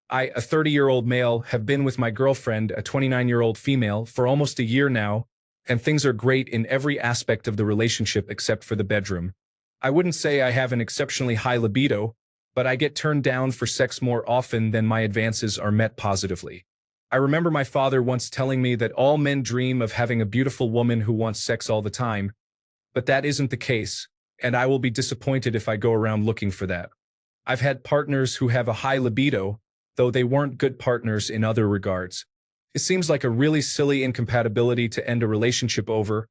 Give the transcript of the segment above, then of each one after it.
I, a 30-year-old male, have been with my girlfriend, a 29-year-old female, for almost a year now, and things are great in every aspect of the relationship except for the bedroom. I wouldn't say I have an exceptionally high libido, but I get turned down for sex more often than my advances are met positively. I remember my father once telling me that all men dream of having a beautiful woman who wants sex all the time, but that isn't the case, and I will be disappointed if I go around looking for that. I've had partners who have a high libido, though they weren't good partners in other regards. It seems like a really silly incompatibility to end a relationship over,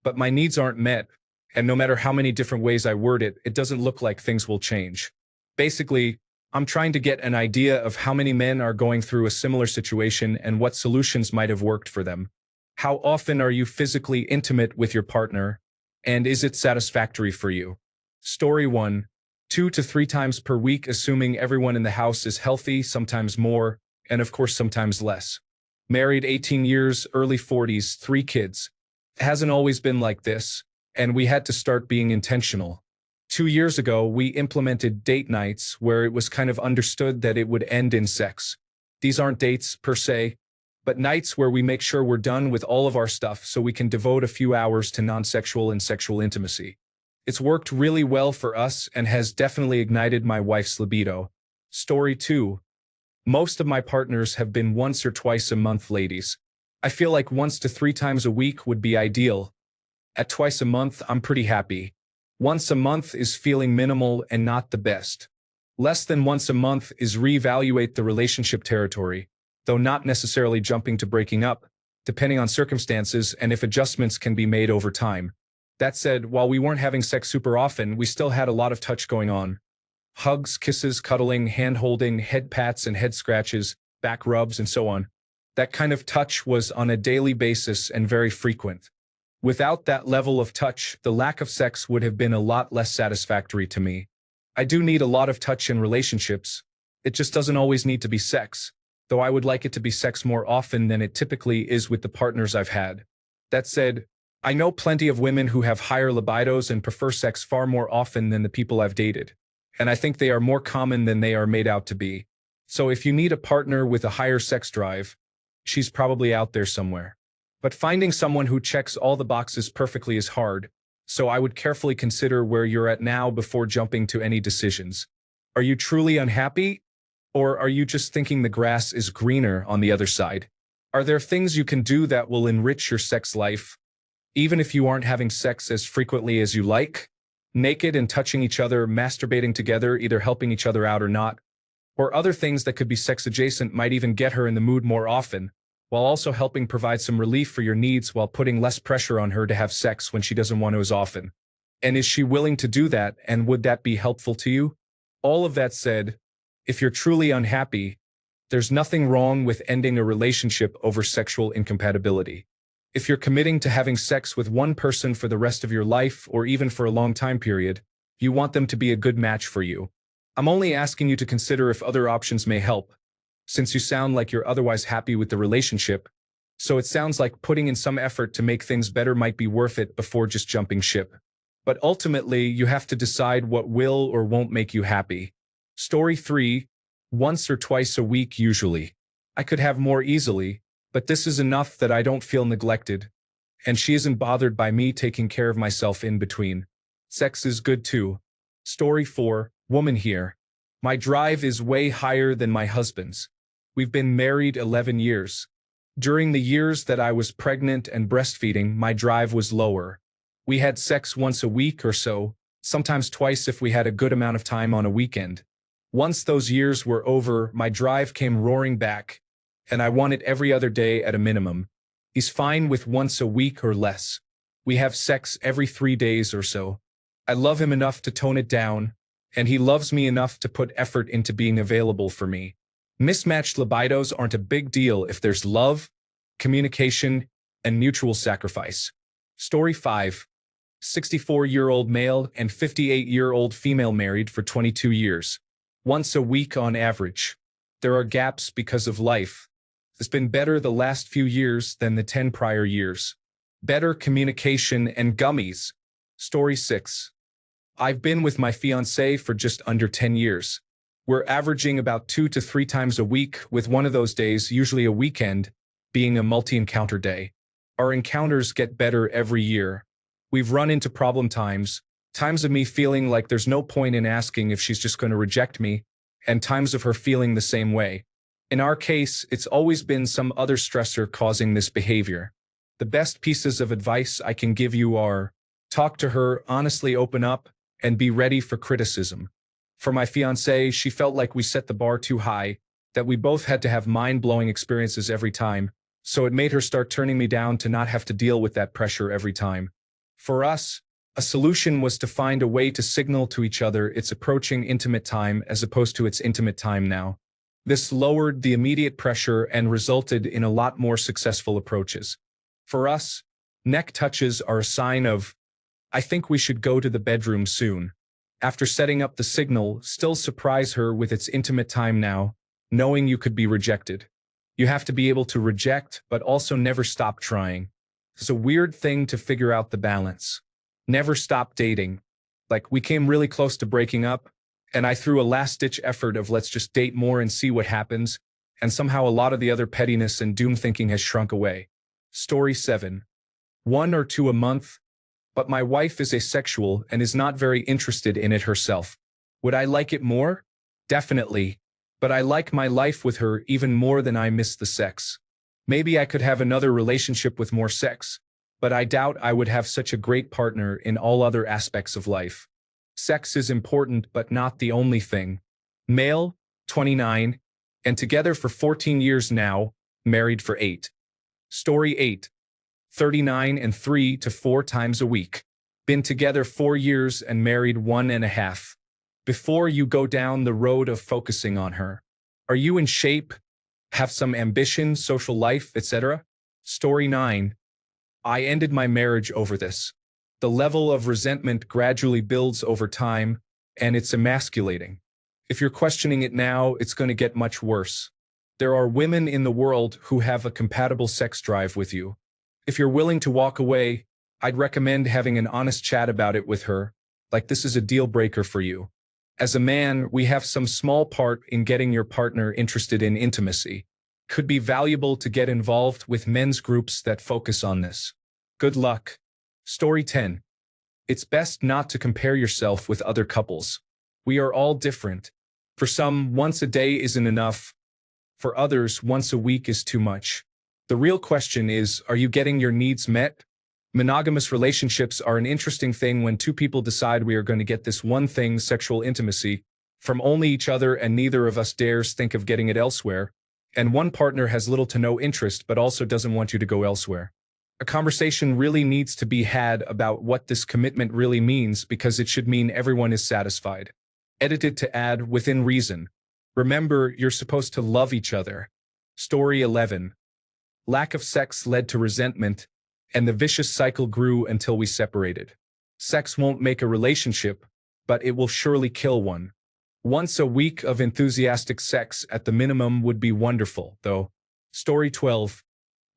but my needs aren't met, and no matter how many different ways I word it, it doesn't look like things will change. Basically, I'm trying to get an idea of how many men are going through a similar situation and what solutions might have worked for them. How often are you physically intimate with your partner, and is it satisfactory for you? Story 1. 2 to 3 times per week, assuming everyone in the house is healthy, sometimes more, and of course sometimes less. Married 18 years, early 40s, 3 kids. It hasn't always been like this, and we had to start being intentional. 2 years ago, we implemented date nights where it was kind of understood that it would end in sex. These aren't dates per se, but nights where we make sure we're done with all of our stuff so we can devote a few hours to non-sexual and sexual intimacy. It's worked really well for us and has definitely ignited my wife's libido. Story 2. Most of my partners have been once or twice a month ladies. I feel like 1 to 3 times a week would be ideal. At twice a month, I'm pretty happy. Once a month is feeling minimal and not the best. Less than once a month is reevaluate the relationship territory, though not necessarily jumping to breaking up, depending on circumstances and if adjustments can be made over time. That said, while we weren't having sex super often, we still had a lot of touch going on. Hugs, kisses, cuddling, hand-holding, head pats and head scratches, back rubs, and so on. That kind of touch was on a daily basis and very frequent. Without that level of touch, the lack of sex would have been a lot less satisfactory to me. I do need a lot of touch in relationships. It just doesn't always need to be sex, though I would like it to be sex more often than it typically is with the partners I've had. That said, I know plenty of women who have higher libidos and prefer sex far more often than the people I've dated, and I think they are more common than they are made out to be. So if you need a partner with a higher sex drive, she's probably out there somewhere. But finding someone who checks all the boxes perfectly is hard, so I would carefully consider where you're at now before jumping to any decisions. Are you truly unhappy? Or are you just thinking the grass is greener on the other side? Are there things you can do that will enrich your sex life, even if you aren't having sex as frequently as you like? Naked and touching each other, masturbating together, either helping each other out or not, or other things that could be sex adjacent might even get her in the mood more often, while also helping provide some relief for your needs while putting less pressure on her to have sex when she doesn't want to as often. And is she willing to do that, and would that be helpful to you? All of that said, if you're truly unhappy, there's nothing wrong with ending a relationship over sexual incompatibility. If you're committing to having sex with one person for the rest of your life or even for a long time period, you want them to be a good match for you. I'm only asking you to consider if other options may help, since you sound like you're otherwise happy with the relationship, so it sounds like putting in some effort to make things better might be worth it before just jumping ship. But ultimately, you have to decide what will or won't make you happy. Story 3. Once or twice a week usually. I could have more easily, but this is enough that I don't feel neglected, and she isn't bothered by me taking care of myself in between. Sex is good too. Story 4. Woman here. My drive is way higher than my husband's. We've been married 11 years. During the years that I was pregnant and breastfeeding, my drive was lower. We had sex once a week or so, sometimes twice if we had a good amount of time on a weekend. Once those years were over, my drive came roaring back, and I want it every other day at a minimum. He's fine with once a week or less. We have sex every 3 days or so. I love him enough to tone it down, and he loves me enough to put effort into being available for me. Mismatched libidos aren't a big deal if there's love, communication, and mutual sacrifice. Story 5. 64-year-old male and 58-year-old female married for 22 years. Once a week on average. There are gaps because of life. It's been better the last few years than the 10 prior years. Better communication and gummies. Story 6. I've been with my fiancé for just under 10 years. We're averaging about 2 to 3 times a week, with one of those days, usually a weekend, being a multi-encounter day. Our encounters get better every year. We've run into problem times of me feeling like there's no point in asking if she's just going to reject me, and times of her feeling the same way. In our case, it's always been some other stressor causing this behavior. The best pieces of advice I can give you are: talk to her, honestly open up, and be ready for criticism. For my fiancée, she felt like we set the bar too high, that we both had to have mind-blowing experiences every time, so it made her start turning me down to not have to deal with that pressure every time. For us, a solution was to find a way to signal to each other it's approaching intimate time as opposed to it's intimate time now. This lowered the immediate pressure and resulted in a lot more successful approaches. For us, neck touches are a sign of, I think we should go to the bedroom soon. After setting up the signal, still surprise her with it's intimate time now, knowing you could be rejected. You have to be able to reject, but also never stop trying. It's a weird thing to figure out the balance. Never stop dating. Like, we came really close to breaking up, and I threw a last-ditch effort of let's just date more and see what happens, and somehow a lot of the other pettiness and doom thinking has shrunk away. Story 7. 1 or 2 a month, but my wife is asexual and is not very interested in it herself. Would I like it more? Definitely. But I like my life with her even more than I miss the sex. Maybe I could have another relationship with more sex, but I doubt I would have such a great partner in all other aspects of life. Sex is important, but not the only thing. Male, 29, and together for 14 years now, married for 8. Story 8. 39 and 3 to 4 times a week. Been together 4 years and married 1.5. Before you go down the road of focusing on her, are you in shape? Have some ambition, social life, etc.? Story 9. I ended my marriage over this. The level of resentment gradually builds over time, and it's emasculating. If you're questioning it now, it's going to get much worse. There are women in the world who have a compatible sex drive with you. If you're willing to walk away, I'd recommend having an honest chat about it with her, like this is a deal breaker for you. As a man, we have some small part in getting your partner interested in intimacy. Could be valuable to get involved with men's groups that focus on this. Good luck. Story 10. It's best not to compare yourself with other couples. We are all different. For some, once a day isn't enough. For others, once a week is too much. The real question is, are you getting your needs met? Monogamous relationships are an interesting thing when two people decide we are going to get this one thing, sexual intimacy, from only each other, and neither of us dares think of getting it elsewhere, and one partner has little to no interest but also doesn't want you to go elsewhere. A conversation really needs to be had about what this commitment really means, because it should mean everyone is satisfied. Edited to add, within reason. Remember, you're supposed to love each other. Story 11. Lack of sex led to resentment, and the vicious cycle grew until we separated. Sex won't make a relationship, but it will surely kill one. Once a week of enthusiastic sex at the minimum would be wonderful, though. Story 12.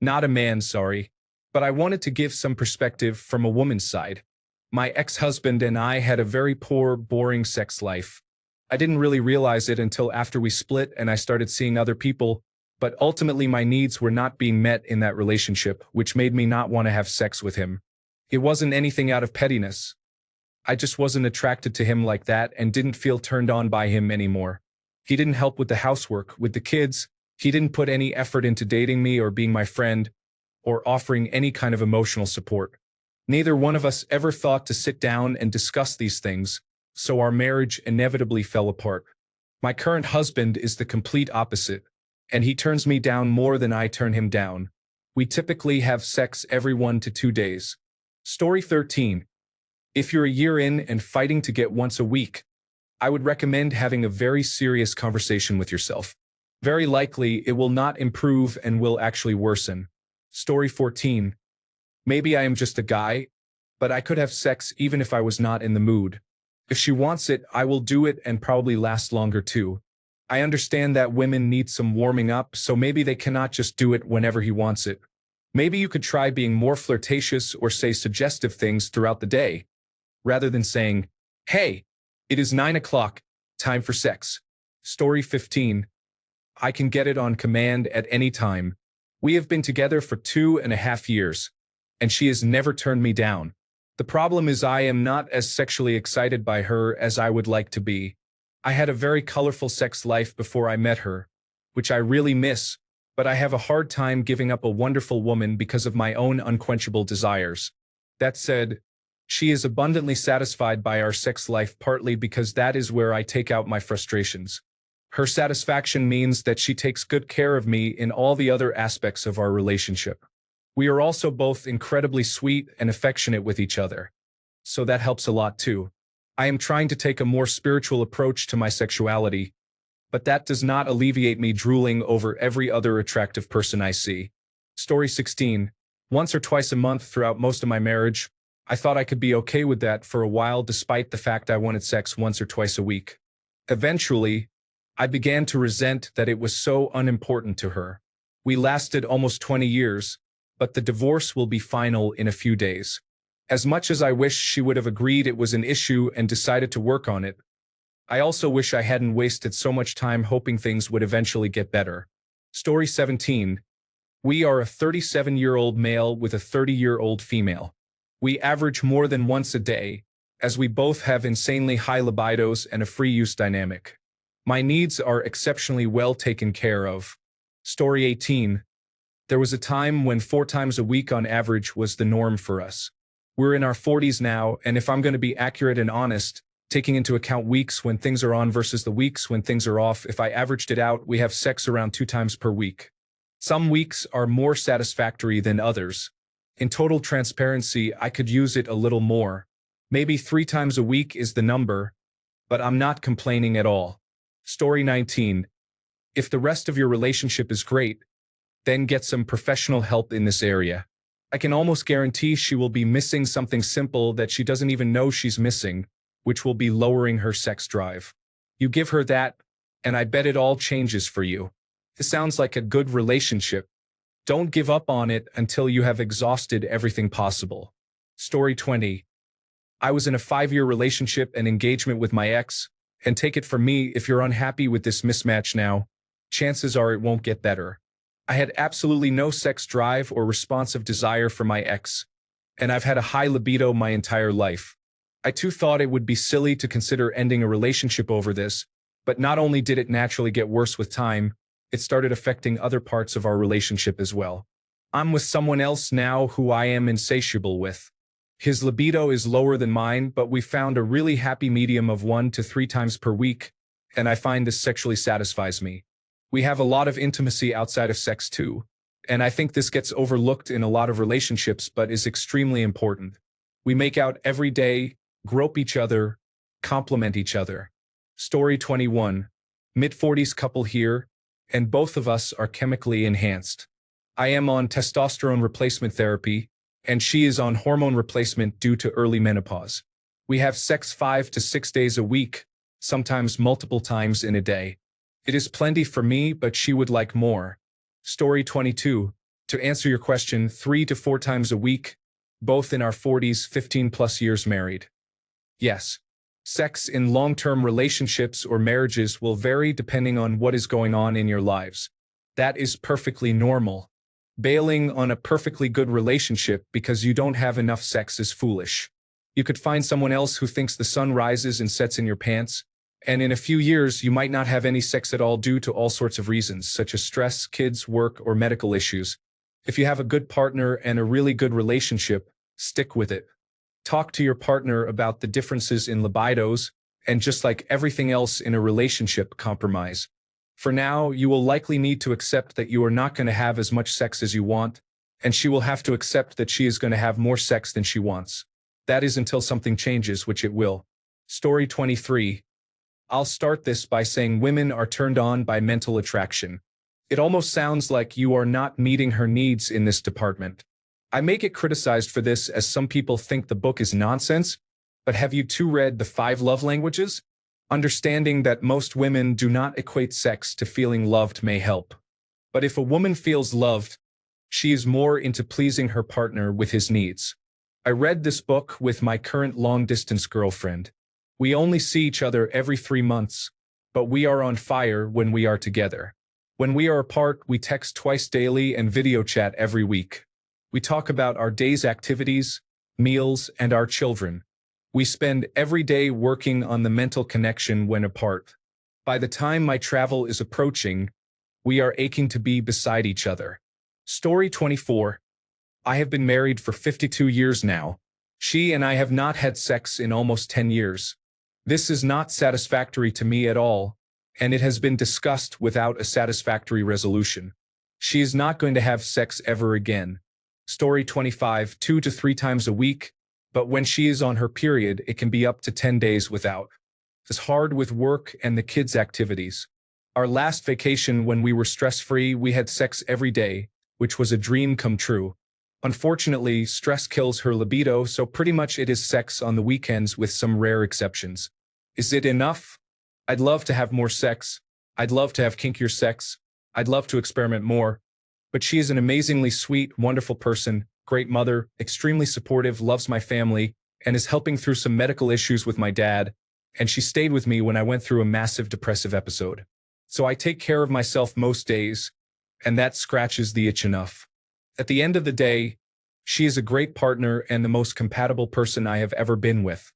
Not a man, sorry, but I wanted to give some perspective from a woman's side. My ex-husband and I had a very poor, boring sex life. I didn't really realize it until after we split and I started seeing other people, but ultimately my needs were not being met in that relationship, which made me not want to have sex with him. It wasn't anything out of pettiness. I just wasn't attracted to him like that and didn't feel turned on by him anymore. He didn't help with the housework, with the kids. He didn't put any effort into dating me or being my friend or offering any kind of emotional support. Neither one of us ever thought to sit down and discuss these things, so our marriage inevitably fell apart. My current husband is the complete opposite, and he turns me down more than I turn him down. We typically have sex every 1 to 2 days. Story 13. If you're a year in and fighting to get once a week, I would recommend having a very serious conversation with yourself. Very likely, it will not improve and will actually worsen. Story 14. Maybe I am just a guy, but I could have sex even if I was not in the mood. If she wants it, I will do it and probably last longer too. I understand that women need some warming up, so maybe they cannot just do it whenever he wants it. Maybe you could try being more flirtatious or say suggestive things throughout the day, rather than saying, "Hey, it is 9 o'clock, time for sex." Story 15. I can get it on command at any time. We have been together for 2.5 years, and she has never turned me down. The problem is I am not as sexually excited by her as I would like to be. I had a very colorful sex life before I met her, which I really miss, but I have a hard time giving up a wonderful woman because of my own unquenchable desires. That said, she is abundantly satisfied by our sex life partly because that is where I take out my frustrations. Her satisfaction means that she takes good care of me in all the other aspects of our relationship. We are also both incredibly sweet and affectionate with each other, so that helps a lot too. I am trying to take a more spiritual approach to my sexuality, but that does not alleviate me drooling over every other attractive person I see. Story 16. Once or twice a month throughout most of my marriage, I thought I could be okay with that for a while despite the fact I wanted sex once or twice a week. Eventually, I began to resent that it was so unimportant to her. We lasted almost 20 years, but the divorce will be final in a few days. As much as I wish she would have agreed it was an issue and decided to work on it, I also wish I hadn't wasted so much time hoping things would eventually get better. Story 17. We are a 37-year-old male with a 30-year-old female. We average more than once a day, as we both have insanely high libidos and a free use dynamic. My needs are exceptionally well taken care of. Story 18. There was a time when 4 times a week on average was the norm for us. We're in our 40s now, and if I'm going to be accurate and honest, taking into account weeks when things are on versus the weeks when things are off, if I averaged it out, we have sex around 2 times per week. Some weeks are more satisfactory than others. In total transparency, I could use it a little more. Maybe 3 times a week is the number, but I'm not complaining at all. Story 19. If the rest of your relationship is great, then get some professional help in this area. I can almost guarantee she will be missing something simple that she doesn't even know she's missing, which will be lowering her sex drive. You give her that, and I bet it all changes for you. This sounds like a good relationship. Don't give up on it until you have exhausted everything possible. Story 20. I was in a 5-year relationship and engagement with my ex, and take it from me, if you're unhappy with this mismatch now, chances are it won't get better. I had absolutely no sex drive or responsive desire for my ex, and I've had a high libido my entire life. I too thought it would be silly to consider ending a relationship over this, but not only did it naturally get worse with time, it started affecting other parts of our relationship as well. I'm with someone else now who I am insatiable with. His libido is lower than mine, but we found a really happy medium of 1 to 3 times per week, and I find this sexually satisfies me. We have a lot of intimacy outside of sex too, and I think this gets overlooked in a lot of relationships but is extremely important. We make out every day, grope each other, compliment each other. Story 21. Mid-40s couple here, and both of us are chemically enhanced. I am on testosterone replacement therapy, and she is on hormone replacement due to early menopause. We have sex 5 to 6 days a week, sometimes multiple times in a day. It is plenty for me, but she would like more. Story 22. To answer your question, 3 to 4 times a week, both in our 40s, 15 plus years married. Yes. Sex in long-term relationships or marriages will vary depending on what is going on in your lives. That is perfectly normal. Bailing on a perfectly good relationship because you don't have enough sex is foolish. You could find someone else who thinks the sun rises and sets in your pants, and in a few years you might not have any sex at all due to all sorts of reasons, such as stress, kids, work, or medical issues. If you have a good partner and a really good relationship, stick with it. Talk to your partner about the differences in libidos, and just like everything else in a relationship, compromise. For now, you will likely need to accept that you are not going to have as much sex as you want, and she will have to accept that she is going to have more sex than she wants. That is until something changes, which it will. Story 23. I'll start this by saying women are turned on by mental attraction. It almost sounds like you are not meeting her needs in this department. I may get criticized for this as some people think the book is nonsense, but have you too read The 5 Love Languages? Understanding that most women do not equate sex to feeling loved may help. But if a woman feels loved, she is more into pleasing her partner with his needs. I read this book with my current long-distance girlfriend. We only see each other every 3 months, but we are on fire when we are together. When we are apart, we text twice daily and video chat every week. We talk about our day's activities, meals, and our children. We spend every day working on the mental connection when apart. By the time my travel is approaching, we are aching to be beside each other. Story 24. I have been married for 52 years now. She and I have not had sex in almost 10 years. This is not satisfactory to me at all, and it has been discussed without a satisfactory resolution. She is not going to have sex ever again. Story 25. 2 to 3 times a week, but when she is on her period, it can be up to 10 days without. It's hard with work and the kids' activities. Our last vacation, when we were stress-free, we had sex every day, which was a dream come true. Unfortunately, stress kills her libido, so pretty much it is sex on the weekends with some rare exceptions. Is it enough? I'd love to have more sex. I'd love to have kinkier sex. I'd love to experiment more. But she is an amazingly sweet, wonderful person, great mother, extremely supportive, loves my family, and is helping through some medical issues with my dad, and she stayed with me when I went through a massive depressive episode. So I take care of myself most days, and that scratches the itch enough. At the end of the day, she is a great partner and the most compatible person I have ever been with.